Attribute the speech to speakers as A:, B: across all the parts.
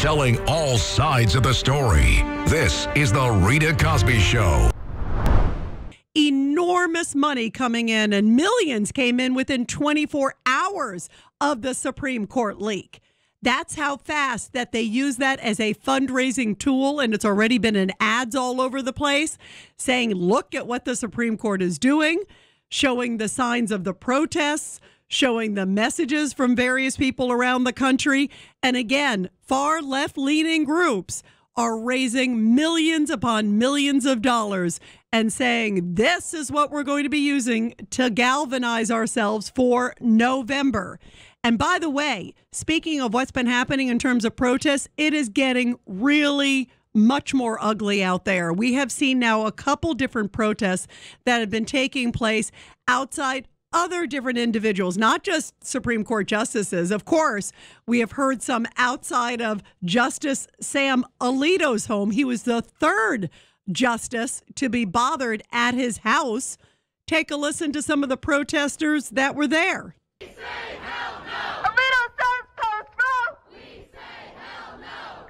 A: telling all sides of the story. This is the Rita Cosby Show.
B: Enormous money coming in, and millions came in within 24 hours of the Supreme Court leak. That's how fast that they use that as a fundraising tool, and it's already been in ads all over the place saying, look at what the Supreme Court is doing, showing the signs of the protests, showing the messages from various people around the country. And again, far left-leaning groups are raising millions upon millions of dollars and saying, this is what we're going to be using to galvanize ourselves for November. And by the way, speaking of what's been happening in terms of protests, it is getting really much more ugly out there. We have seen now a couple different protests that have been taking place outside other different individuals, not just Supreme Court justices. Of course, we have heard some outside of Justice Sam Alito's home. He was the third justice to be bothered at his house. Take a listen to some of the protesters that were there.
C: We say hell no. Alito says postpone. We say hell no.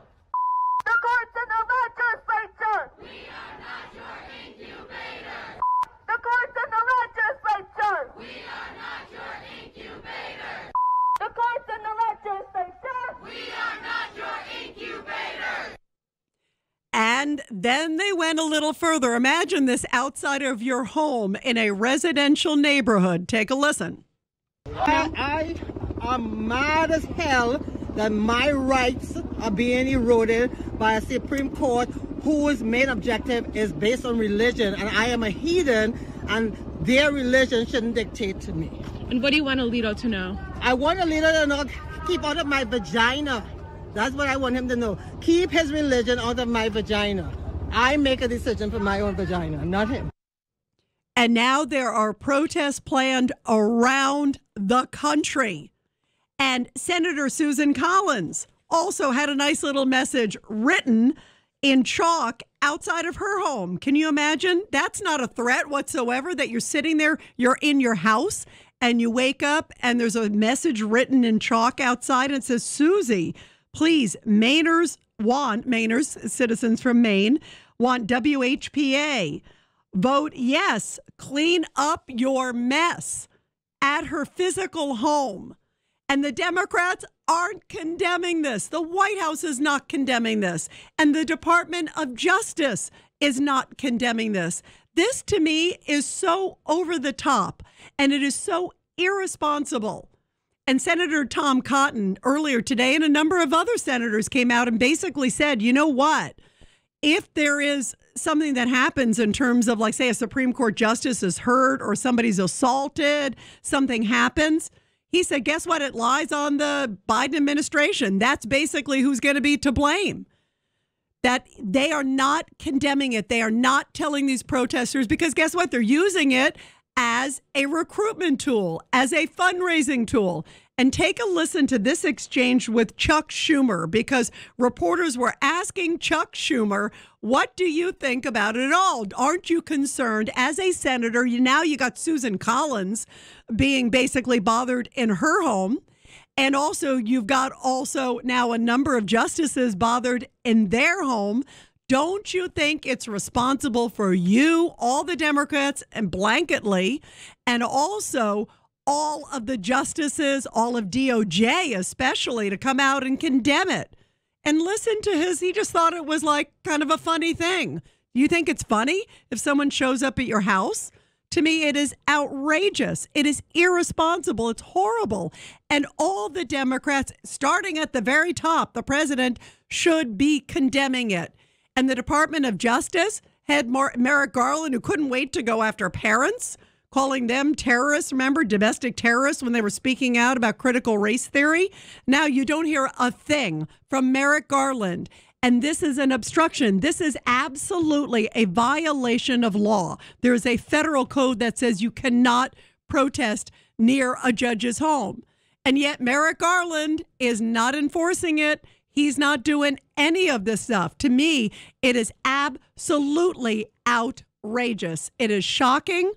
C: The courts and the legislature. We are not your incubator. The courts and the legislature. We are not your incubator. The courts and the legislature. We are not your incubator.
B: And then they went a little further. Imagine this outside of your home in a residential neighborhood. Take a listen.
D: I am mad as hell that my rights are being eroded by a Supreme Court whose main objective is based on religion, and I am a heathen, and their religion shouldn't dictate to me.
E: And what do you want Alito to know?
D: I want Alito to know, keep out of my vagina. That's what I want him to know. Keep his religion out of my vagina. I make a decision for my own vagina, not him.
B: And now there are protests planned around the country. And Senator Susan Collins also had a nice little message written in chalk outside of her home. Can you imagine? That's not a threat whatsoever, that you're sitting there, you're in your house, and you wake up and there's a message written in chalk outside, and it says, Susie, please, Mainers, citizens from Maine, want WHPA. Vote yes, clean up your mess at her physical home. And the Democrats aren't condemning this. The White House is not condemning this. And the Department of Justice is not condemning this. This, to me, is so over the top, and it is so irresponsible. And Senator Tom Cotton earlier today, and a number of other senators came out and basically said, you know what? If there is something that happens in terms of, like, say, a Supreme Court justice is hurt or somebody's assaulted, something happens, he said, guess what? It lies on the Biden administration. That's basically who's going to be to blame. That they are not condemning it. They are not telling these protesters, because guess what? They're using it as a recruitment tool, as a fundraising tool. And take a listen to this exchange with Chuck Schumer, because reporters were asking Chuck Schumer, what do you think about it all? Aren't you concerned as a senator? You got Susan Collins being basically bothered in her home. And also you've got also now a number of justices bothered in their home. Don't you think it's responsible for you, all the Democrats, and blanketly, and also all of the justices, all of DOJ especially, to come out and condemn it? And listen to he just thought it was like kind of a funny thing. You think it's funny if someone shows up at your house? To me, it is outrageous. It is irresponsible. It's horrible. And all the Democrats, starting at the very top, the president, should be condemning it. And the Department of Justice had Merrick Garland, who couldn't wait to go after parents, calling them terrorists, remember, domestic terrorists, when they were speaking out about critical race theory. Now you don't hear a thing from Merrick Garland. And this is an obstruction. This is absolutely a violation of law. There is a federal code that says you cannot protest near a judge's home. And yet Merrick Garland is not enforcing it. He's not doing any of this stuff. To me, it is absolutely outrageous. It is shocking,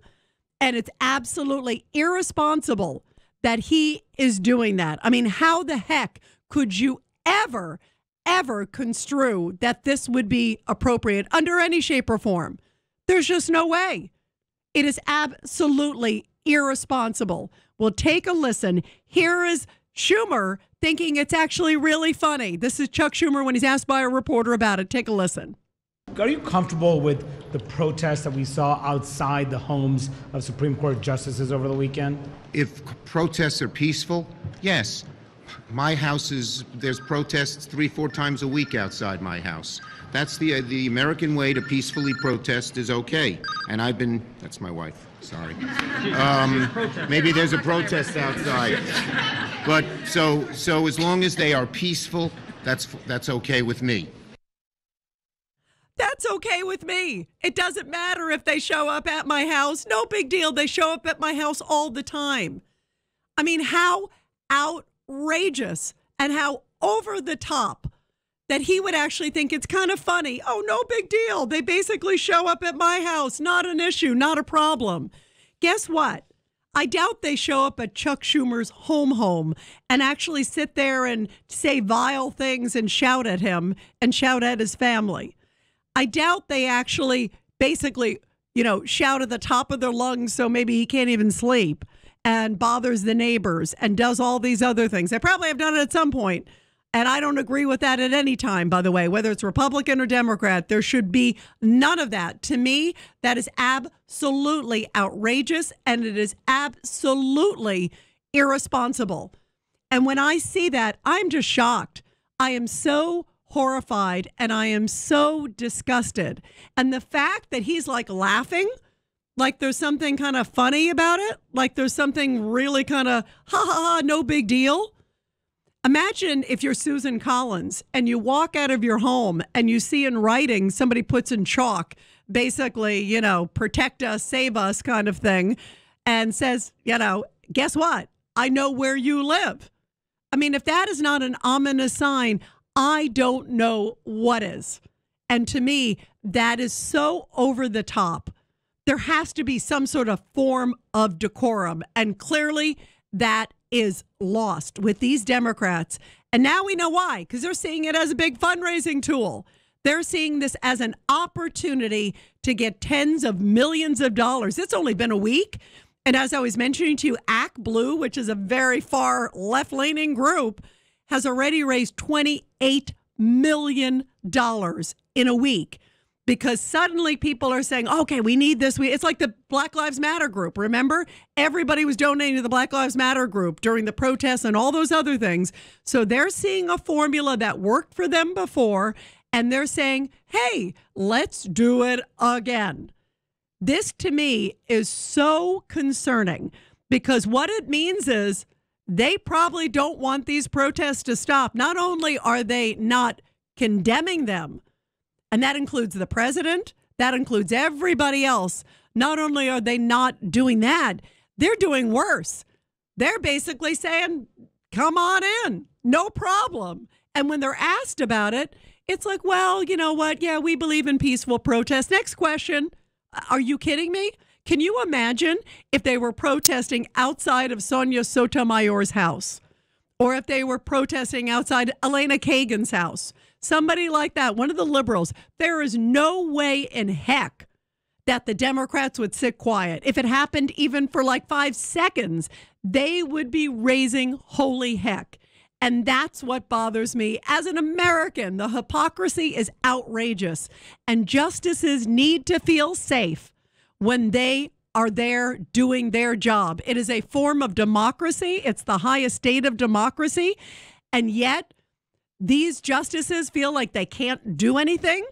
B: and it's absolutely irresponsible that he is doing that. I mean, how the heck could you ever ever construe that this would be appropriate under any shape or form. There's just no way. It is absolutely irresponsible. Well, take a listen. Here is Schumer thinking it's actually really funny. This is Chuck Schumer when he's asked by a reporter about it. Take a listen.
F: Are you comfortable with the protests that we saw outside the homes of Supreme Court justices over the weekend?
G: If protests are peaceful, yes. My house there's protests 3-4 times a week outside my house. That's the American way to peacefully protest is okay. And that's my wife, sorry. Maybe there's a protest outside. But so as long as they are peaceful, that's okay with me.
B: That's okay with me. It doesn't matter if they show up at my house. No big deal. They show up at my house all the time. I mean, how outrageous and how over the top that he would actually think it's kind of funny. Oh, no big deal. They basically show up at my house. Not an issue, not a problem. Guess what? I doubt they show up at Chuck Schumer's home and actually sit there and say vile things and shout at him and shout at his family. I doubt they actually basically, shout at the top of their lungs so maybe he can't even sleep and bothers the neighbors and does all these other things. They probably have done it at some point, and I don't agree with that at any time, by the way, whether it's Republican or Democrat. There should be none of that. To me, that is absolutely outrageous, and it is absolutely irresponsible. And when I see that, I'm just shocked. I am so horrified and I am so disgusted. And the fact that he's like laughing, like there's something kind of funny about it, like there's something really kind of ha ha ha, no big deal. Imagine if you're Susan Collins and you walk out of your home and you see in writing somebody puts in chalk, basically, protect us, save us kind of thing, and says, guess what? I know where you live. I mean, if that is not an ominous sign, I don't know what is. And to me, that is so over the top. There has to be some sort of form of decorum. And clearly that is lost with these Democrats. And now we know why, because they're seeing it as a big fundraising tool. They're seeing this as an opportunity to get tens of millions of dollars. It's only been a week. And as I was mentioning to you, ACT Blue, which is a very far left-leaning group, has already raised $28 million in a week because suddenly people are saying, okay, we need this. It's like the Black Lives Matter group. Remember? Everybody was donating to the Black Lives Matter group during the protests and all those other things. So they're seeing a formula that worked for them before, and they're saying, hey, let's do it again. This, to me, is so concerning because what it means is they probably don't want these protests to stop. Not only are they not condemning them, and that includes the president, that includes everybody else. Not only are they not doing that, they're doing worse. They're basically saying, come on in, no problem. And when they're asked about it, it's like, well, you know what? Yeah, we believe in peaceful protest. Next question. Are you kidding me? Can you imagine if they were protesting outside of Sonia Sotomayor's house, or if they were protesting outside Elena Kagan's house, somebody like that, one of the liberals? There is no way in heck that the Democrats would sit quiet. If it happened even for like 5 seconds, they would be raising holy heck. And that's what bothers me. As an American, the hypocrisy is outrageous, and justices need to feel safe when they are there doing their job. It is a form of democracy. It's the highest state of democracy. And yet these justices feel like they can't do anything,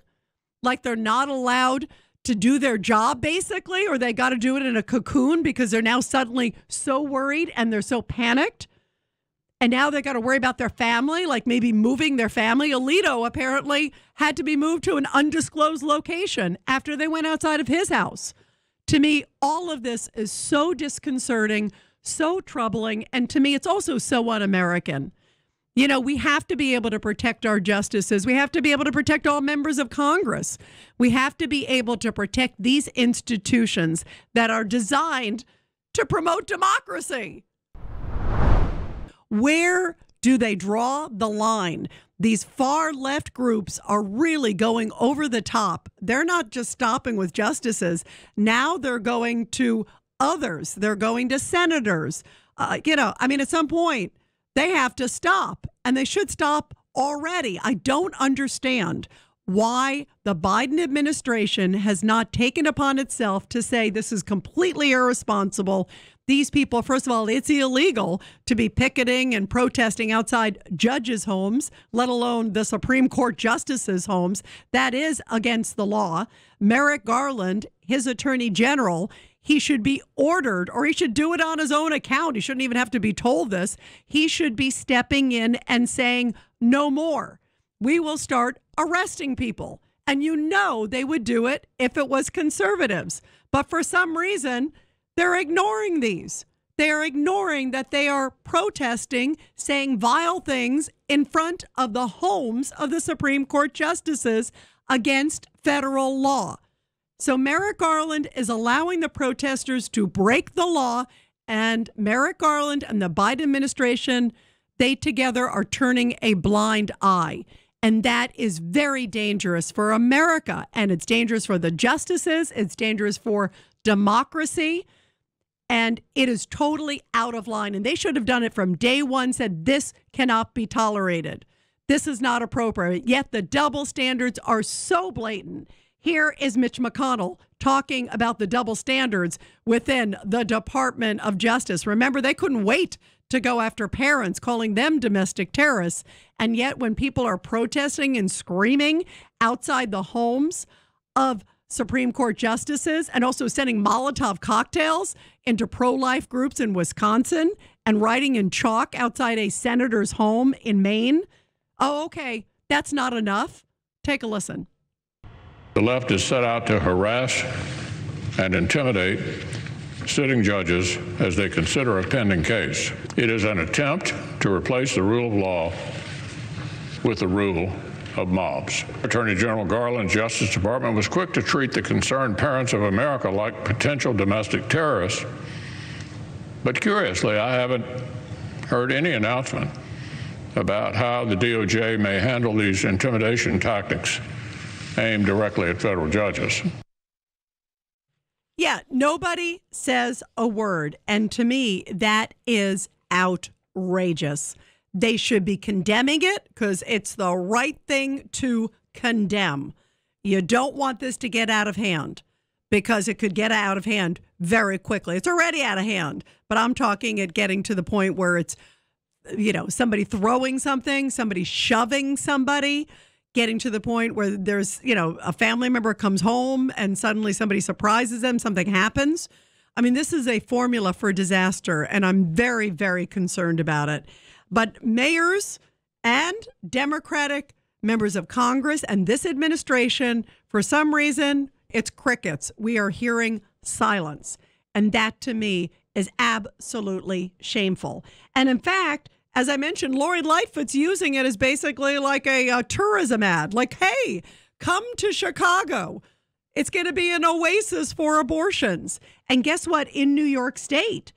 B: like they're not allowed to do their job, basically, or they got to do it in a cocoon because they're now suddenly so worried and they're so panicked. And now they got to worry about their family, like maybe moving their family. Alito apparently had to be moved to an undisclosed location after they went outside of his house. To me, all of this is so disconcerting, so troubling, and to me, it's also so un-American. You know, we have to be able to protect our justices. We have to be able to protect all members of Congress. We have to be able to protect these institutions that are designed to promote democracy. Where Do they draw the line? These far left groups are really going over the top. They're not just stopping with justices. Now they're going to others. They're going to senators. At some point, they have to stop, and they should stop already. I don't understand why the Biden administration has not taken upon itself to say this is completely irresponsible. These people, first of all, it's illegal to be picketing and protesting outside judges' homes, let alone the Supreme Court justices' homes. That is against the law. Merrick Garland, his attorney general, he should be ordered, or he should do it on his own account. He shouldn't even have to be told this. He should be stepping in and saying, no more. We will start arresting people. And they would do it if it was conservatives. But for some reason, they're ignoring these. They are ignoring that they are protesting, saying vile things in front of the homes of the Supreme Court justices against federal law. So Merrick Garland is allowing the protesters to break the law, and Merrick Garland and the Biden administration, they together are turning a blind eye. And that is very dangerous for America. And it's dangerous for the justices. It's dangerous for democracy. And it is totally out of line. And they should have done it from day one, said this cannot be tolerated. This is not appropriate. Yet the double standards are so blatant. Here is Mitch McConnell talking about the double standards within the Department of Justice. Remember, they couldn't wait to go after parents, calling them domestic terrorists. And yet when people are protesting and screaming outside the homes of Supreme Court justices and also sending Molotov cocktails into pro-life groups in Wisconsin and writing in chalk outside a senator's home in Maine, oh, okay, that's not enough. Take a listen.
H: The left is set out to harass and intimidate sitting judges as they consider a pending case. It is an attempt to replace the rule of law with the rule of mobs. Attorney General Garland's Justice Department was quick to treat the concerned parents of America like potential domestic terrorists. But curiously, I haven't heard any announcement about how the DOJ may handle these intimidation tactics aimed directly at federal judges.
B: Yeah, nobody says a word. And to me, that is outrageous. They should be condemning it because it's the right thing to condemn. You don't want this to get out of hand because it could get out of hand very quickly. It's already out of hand, but I'm talking it getting to the point where it's, somebody throwing something, somebody shoving somebody, getting to the point where there's, a family member comes home and suddenly somebody surprises them, something happens. I mean, this is a formula for disaster, and I'm very, very concerned about it. But mayors and Democratic members of Congress and this administration, for some reason, it's crickets. We are hearing silence. And that, to me, is absolutely shameful. And in fact, as I mentioned, Lori Lightfoot's using it as basically like a tourism ad. Like, hey, come to Chicago. It's going to be an oasis for abortions. And guess what? In New York State,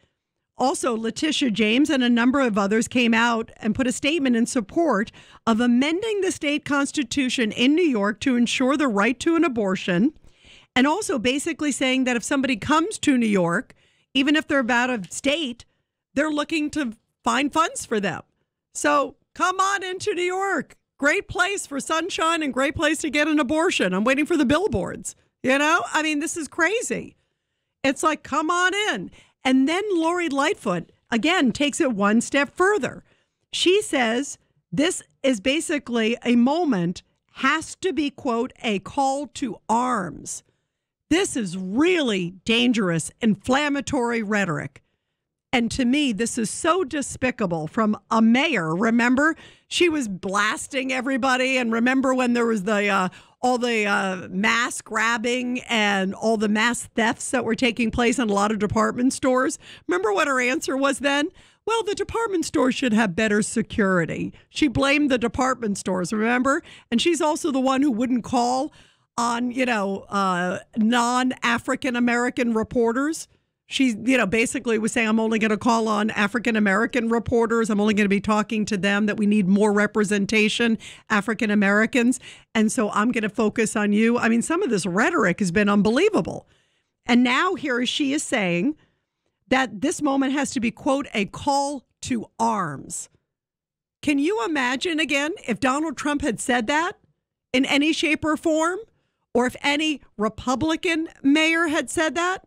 B: also Letitia James and a number of others came out and put a statement in support of amending the state constitution in New York to ensure the right to an abortion. And also basically saying that if somebody comes to New York, even if they're out of state, they're looking to find funds for them. So come on into New York. Great place for sunshine and great place to get an abortion. I'm waiting for the billboards. This is crazy. It's like, come on in. And then Lori Lightfoot, again, takes it one step further. She says this is basically a moment, has to be, quote, a call to arms. This is really dangerous, inflammatory rhetoric. And to me, this is so despicable from a mayor. Remember, she was blasting everybody. And remember when there was all the mass grabbing and all the mass thefts that were taking place in a lot of department stores? Remember what her answer was then? Well, the department stores should have better security. She blamed the department stores, remember? And she's also the one who wouldn't call on, non-African American reporters. She, basically was saying, I'm only going to call on African-American reporters. I'm only going to be talking to them, that we need more representation, African-Americans. And so I'm going to focus on you. I mean, some of this rhetoric has been unbelievable. And now here she is saying that this moment has to be, quote, a call to arms. Can you imagine, again, if Donald Trump had said that in any shape or form, or if any Republican mayor had said that?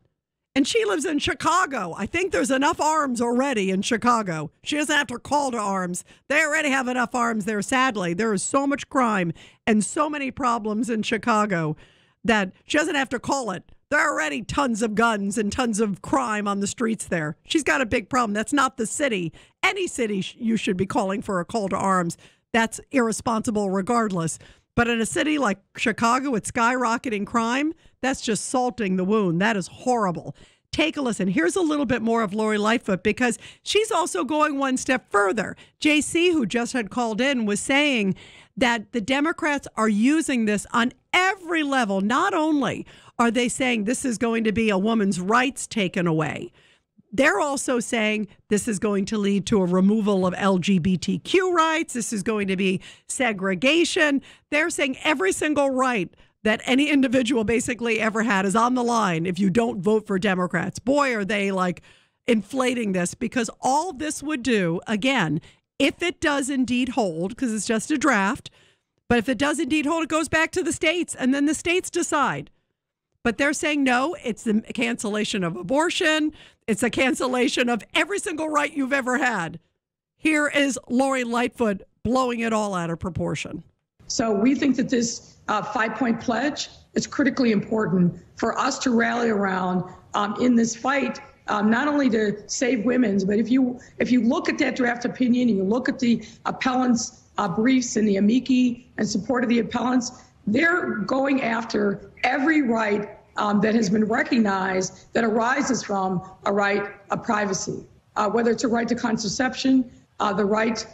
B: And she lives in Chicago. I think there's enough arms already in Chicago. She doesn't have to call to arms. They already have enough arms there, sadly. There is so much crime and so many problems in Chicago that she doesn't have to call it. There are already tons of guns and tons of crime on the streets there. She's got a big problem. That's not the city. Any city you should be calling for a call to arms. That's irresponsible regardless. But in a city like Chicago with skyrocketing crime, that's just salting the wound. That is horrible. Take a listen. Here's a little bit more of Lori Lightfoot, because she's also going one step further. JC, who just had called in, was saying that the Democrats are using this on every level. Not only are they saying this is going to be a woman's rights taken away, they're also saying this is going to lead to a removal of LGBTQ rights. This is going to be segregation. They're saying every single right that any individual basically ever had is on the line if you don't vote for Democrats. Boy, are they like inflating this, because all this would do, again, if it does indeed hold, because it's just a draft, but if it does indeed hold, it goes back to the states, and then the states decide. But they're saying, no, it's the cancellation of abortion. It's a cancellation of every single right you've ever had. Here is Lori Lightfoot blowing it all out of proportion.
I: So we think that this 5-point pledge is critically important for us to rally around in this fight, not only to save women's, but if you look at that draft opinion and you look at the appellants' briefs and the amici in support of the appellants, they're going after every right that has been recognized that arises from a right of privacy, whether it's a right to contraception, the right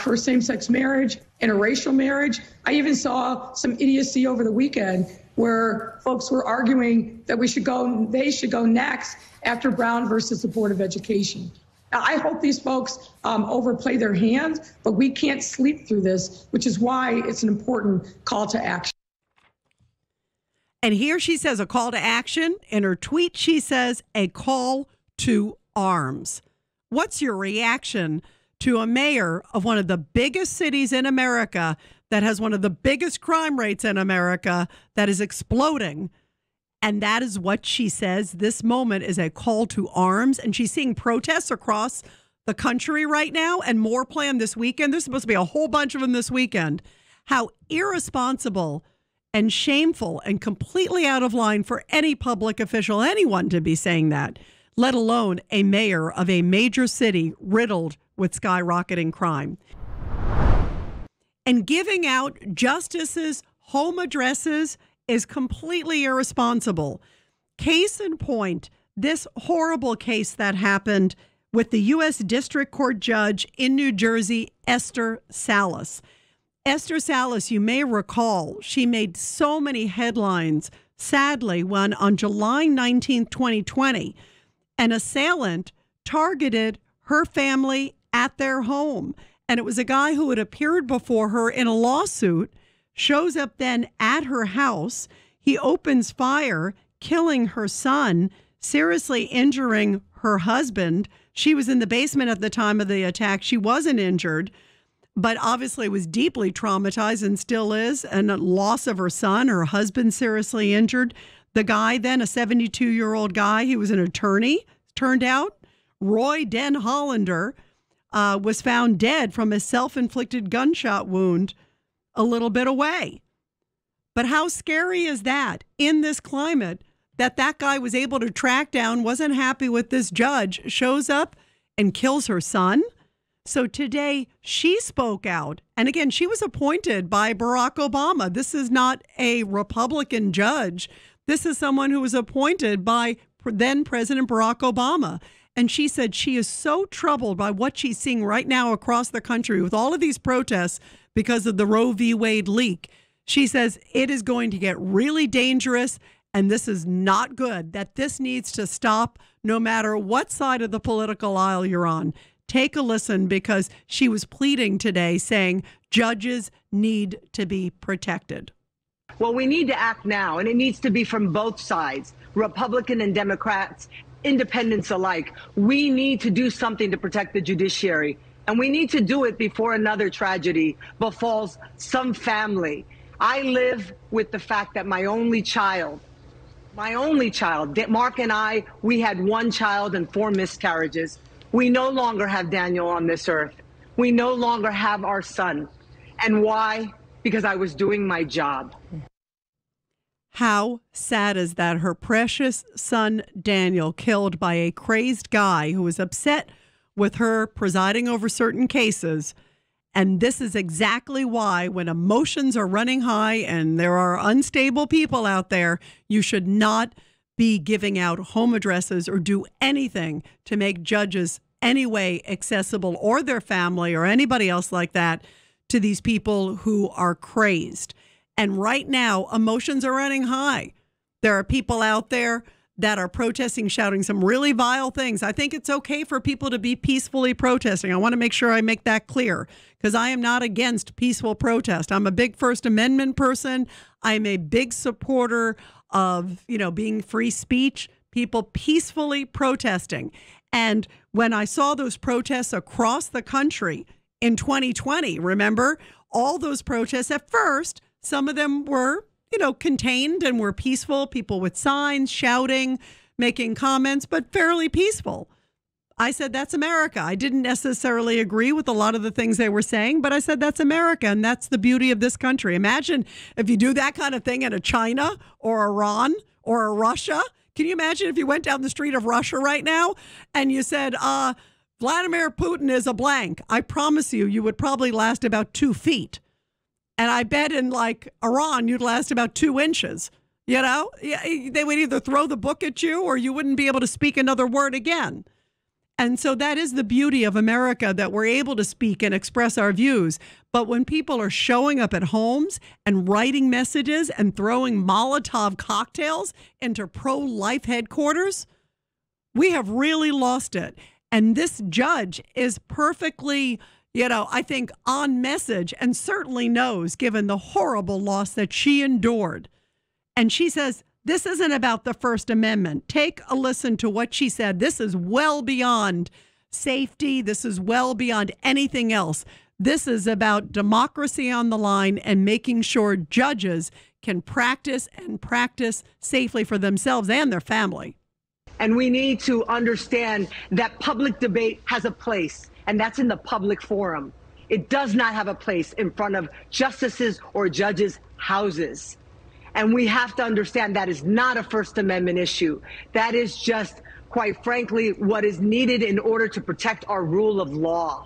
I: for same-sex marriage, interracial marriage. I even saw some idiocy over the weekend where folks were arguing that they should go next after Brown versus the Board of Education. Now, I hope these folks overplay their hands, but we can't sleep through this, which is why it's an important call to action.
B: And here she says a call to action. In her tweet, she says a call to arms. What's your reaction to a mayor of one of the biggest cities in America that has one of the biggest crime rates in America that is exploding? And that is what she says. This moment is a call to arms. And she's seeing protests across the country right now, and more planned this weekend. There's supposed to be a whole bunch of them this weekend. How irresponsible and shameful and completely out of line for any public official, anyone, to be saying that, let alone a mayor of a major city riddled with skyrocketing crime. And giving out justices' home addresses is completely irresponsible. Case in point, this horrible case that happened with the U.S. District Court judge in New Jersey, Esther Salas. Esther Salas, you may recall, she made so many headlines, sadly, when on July 19, 2020, an assailant targeted her family at their home. And it was a guy who had appeared before her in a lawsuit, shows up then at her house. He opens fire, killing her son, seriously injuring her husband. She was in the basement at the time of the attack. She wasn't injured, but obviously was deeply traumatized and still is, and a loss of her son, her husband seriously injured. The guy then, a 72-year-old guy, he was an attorney, turned out, Roy Den Hollander, was found dead from a self-inflicted gunshot wound a little bit away. But how scary is that in this climate, that guy was able to track down, wasn't happy with this judge, shows up and kills her son? So today she spoke out. And again, she was appointed by Barack Obama. This is not a Republican judge. This is someone who was appointed by then President Barack Obama. And she said she is so troubled by what she's seeing right now across the country with all of these protests because of the Roe V Wade leak. She says it is going to get really dangerous, and this is not good, that this needs to stop no matter what side of the political aisle you're on. Take a listen, because she was pleading today saying judges need to be protected.
J: Well, we need to act now, and it needs to be from both sides, Republican and Democrats, independents alike. We need to do something to protect the judiciary, and we need to do it before another tragedy befalls some family. I live with the fact that my only child, Mark and I, we had one child and 4 miscarriages. We no longer have Daniel on this earth. We no longer have our son. And why? Because I was doing my job.
B: How sad is that? Her precious son, Daniel, killed by a crazed guy who was upset with her presiding over certain cases. And this is exactly why, when emotions are running high and there are unstable people out there, you should not be giving out home addresses or do anything to make judges any way accessible, or their family or anybody else like that, to these people who are crazed. And right now, emotions are running high. There are people out there that are protesting, shouting some really vile things. I think it's okay for people to be peacefully protesting. I want to make sure I make that clear, because I am not against peaceful protest. I'm a big First Amendment person. I'm a big supporter of, being free speech, people peacefully protesting. And when I saw those protests across the country in 2020, remember, all those protests at first, some of them were, contained and were peaceful, people with signs, shouting, making comments, but fairly peaceful. I said, that's America. I didn't necessarily agree with a lot of the things they were saying, but I said, that's America, and that's the beauty of this country. Imagine if you do that kind of thing in a China or Iran or a Russia. Can you imagine if you went down the street of Russia right now and you said, Vladimir Putin is a blank? I promise you would probably last about 2 feet. And I bet in like Iran, you'd last about 2 inches. They would either throw the book at you or you wouldn't be able to speak another word again. And so that is the beauty of America, that we're able to speak and express our views. But when people are showing up at homes and writing messages and throwing Molotov cocktails into pro-life headquarters, we have really lost it. And this judge is perfectly, I think, on message, and certainly knows, given the horrible loss that she endured. And she says, this isn't about the First Amendment. Take a listen to what she said. This is well beyond safety. This is well beyond anything else. This is about democracy on the line and making sure judges can practice safely for themselves and their family.
J: And we need to understand that public debate has a place, and that's in the public forum. It does not have a place in front of justices or judges' houses. And we have to understand that is not a First Amendment issue. That is just, quite frankly, what is needed in order to protect our rule of law.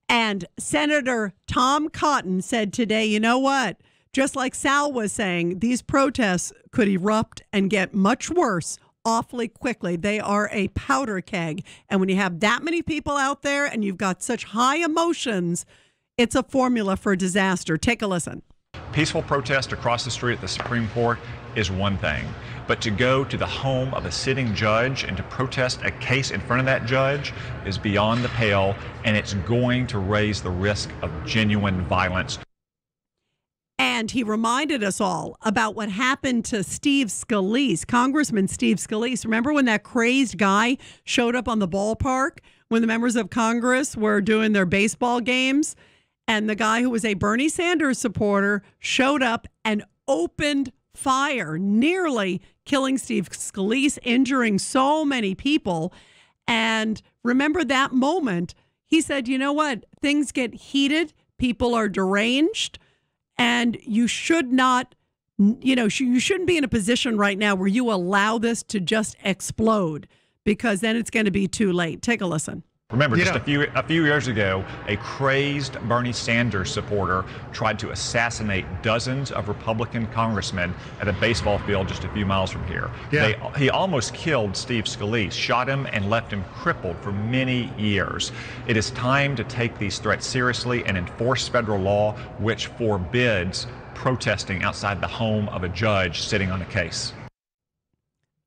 B: And Senator Tom Cotton said today, you know what? Just like Sal was saying, these protests could erupt and get much worse awfully quickly. They are a powder keg. And when you have that many people out there and you've got such high emotions, it's a formula for disaster. Take a listen.
K: Peaceful protest across the street at the Supreme Court is one thing, but to go to the home of a sitting judge and to protest a case in front of that judge is beyond the pale, and it's going to raise the risk of genuine violence.
B: And he reminded us all about what happened to Steve Scalise, Congressman Steve Scalise. Remember when that crazed guy showed up on the ballpark when the members of Congress were doing their baseball games? And the guy who was a Bernie Sanders supporter showed up and opened fire, nearly killing Steve Scalise, injuring so many people. And remember that moment, he said, you know what? Things get heated. People are deranged. And you should not, you shouldn't be in a position right now where you allow this to just explode, because then it's going to be too late. Take a listen.
K: Remember, just a few years ago, a crazed Bernie Sanders supporter tried to assassinate dozens of Republican congressmen at a baseball field just a few miles from here. He almost killed Steve Scalise, shot him, and left him crippled for many years. It is time to take these threats seriously and enforce federal law, which forbids protesting outside the home of a judge sitting on a case.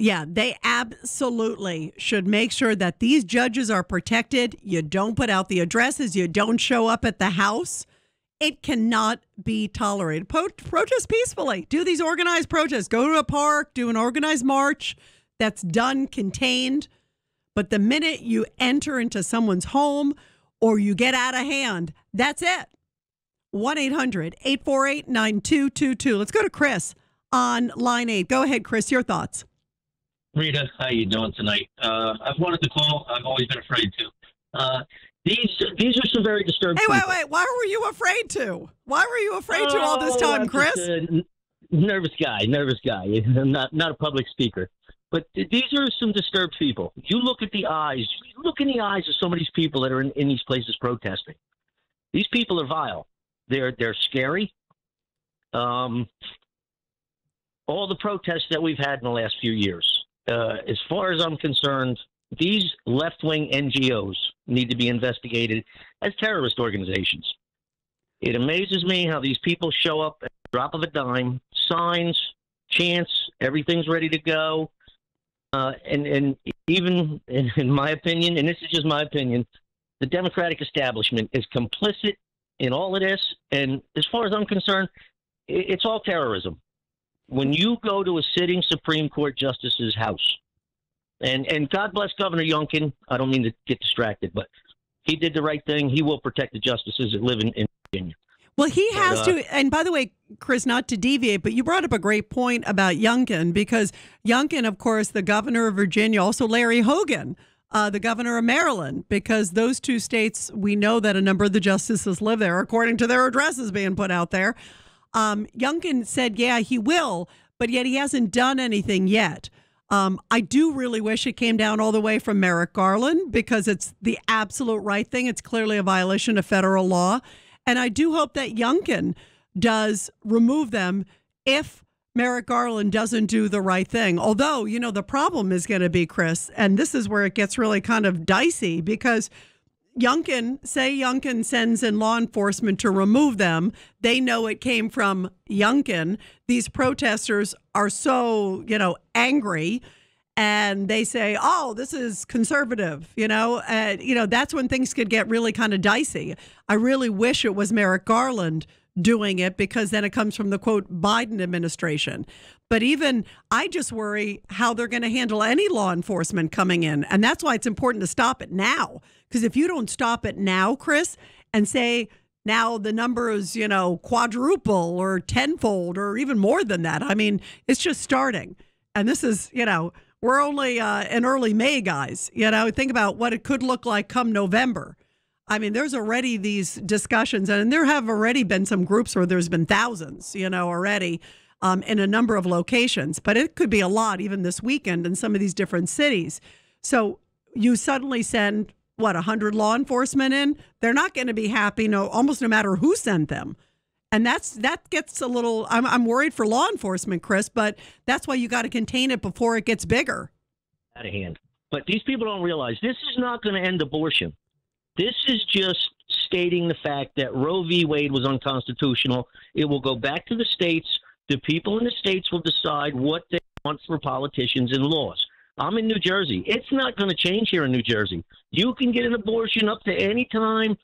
B: Yeah, they absolutely should make sure that these judges are protected. You don't put out the addresses. You don't show up at the house. It cannot be tolerated. Protest peacefully. Do these organized protests. Go to a park, do an organized march that's done, contained. But the minute you enter into someone's home or you get out of hand, that's it. 1-800-848-9222. Let's go to Chris on line 8. Go ahead, Chris, your thoughts.
L: Rita, how you doing tonight? I've wanted to call. I've always been afraid to. These are some very disturbed people.
B: Wait. Why were you afraid to? Why were you afraid to all this time, Chris?
L: Nervous guy. I'm not a public speaker. But these are some disturbed people. You look at the eyes. You look in the eyes of some of these people that are in these places protesting. These people are vile. They're scary. All the protests that we've had in the last few years. As far as I'm concerned, these left-wing NGOs need to be investigated as terrorist organizations. It amazes me how these people show up at the drop of a dime, signs, chants, everything's ready to go. And even in my opinion, and this is just my opinion, the Democratic establishment is complicit in all of this. And as far as I'm concerned, it's all terrorism. When you go to a sitting Supreme Court justice's house, and God bless Governor Youngkin, I don't mean to get distracted, but he did the right thing. He will protect the justices that live in Virginia.
B: Well, he has to. And by the way, Chris, not to deviate, but you brought up a great point about Youngkin, because Youngkin, of course, the governor of Virginia, also Larry Hogan, the governor of Maryland, because those two states, we know that a number of the justices live there, according to their addresses being put out there. Youngkin said, yeah, he will, but yet he hasn't done anything yet. I do really wish it came down all the way from Merrick Garland, because it's the absolute right thing. It's clearly a violation of federal law. And I do hope that Youngkin does remove them if Merrick Garland doesn't do the right thing. Although, you know, the problem is going to be, Chris, and this is where it gets really kind of dicey, because Youngkin sends in law enforcement to remove them. They know it came from Youngkin. These protesters are so, angry, and they say, oh, this is conservative, that's when things could get really kind of dicey. I really wish it was Merrick Garland doing it, because then it comes from the, quote, Biden administration. But even I just worry how they're going to handle any law enforcement coming in. And that's why it's important to stop it now. Because if you don't stop it now, Chris, and say now the number is, quadruple or tenfold or even more than that. I mean, it's just starting. And this is, we're only in early May, guys. Think about what it could look like come November. I mean, there's already these discussions, and there have already been some groups where there's been thousands, already in a number of locations. But it could be a lot even this weekend in some of these different cities. So you suddenly send, 100 law enforcement in? They're not going to be happy, almost no matter who sent them. And that gets a little, I'm worried for law enforcement, Chris, but that's why you got to contain it before it gets bigger.
L: Out of hand. But these people don't realize this is not going to end abortion. This is just stating the fact that Roe v. Wade was unconstitutional. It will go back to the states. The people in the states will decide what they want for politicians and laws. I'm in New Jersey. It's not going to change here in New Jersey. You can get an abortion up to any time.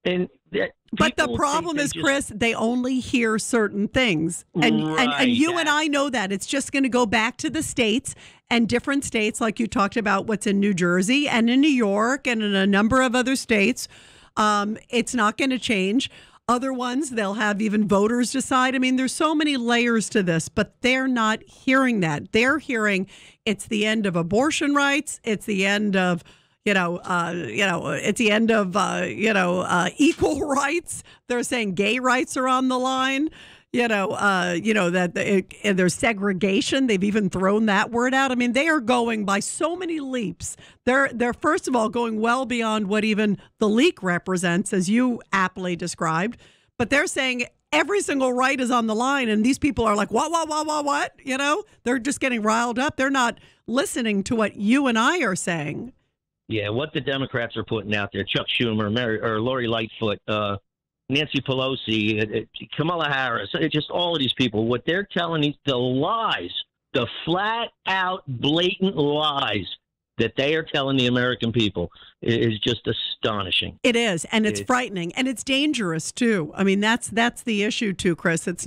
L: But
B: the problem is, Chris, they only hear certain things. And you and I know that. It's just going to go back to the states, and different states, like you talked about what's in New Jersey and in New York and in a number of other states. It's not going to change. Other ones, they'll have even voters decide. I mean, there's so many layers to this, but they're not hearing that. They're hearing it's the end of abortion rights. It's the end of it's the end of, equal rights. They're saying gay rights are on the line, that there's segregation. They've even thrown that word out. I mean, they are going by so many leaps. They're first of all going well beyond what even the leak represents, as you aptly described. But they're saying every single right is on the line. And these people are like, what? They're just getting riled up. They're not listening to what you and I are saying.
L: Yeah, what the Democrats are putting out there, Chuck Schumer, or Lori Lightfoot, Nancy Pelosi, Kamala Harris, just all of these people, what they're telling you, the lies The flat out blatant lies that they are telling the American people is just astonishing.
B: It is, and it's frightening, and it's dangerous too. I mean, that's the issue too, Chris. It's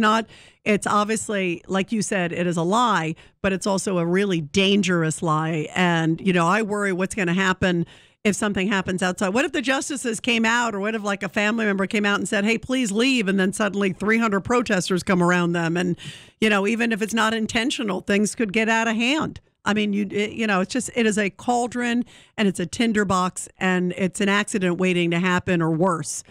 B: obviously, like you said, it is a lie, but it's also a really dangerous lie. And, I worry what's going to happen if something happens outside. What if the justices came out, or what if like a family member came out and said, hey, please leave, and then suddenly 300 protesters come around them, and even if it's not intentional, things could get out of hand. I mean, it is a cauldron, and it's a tinderbox, and it's an accident waiting to happen, or worse.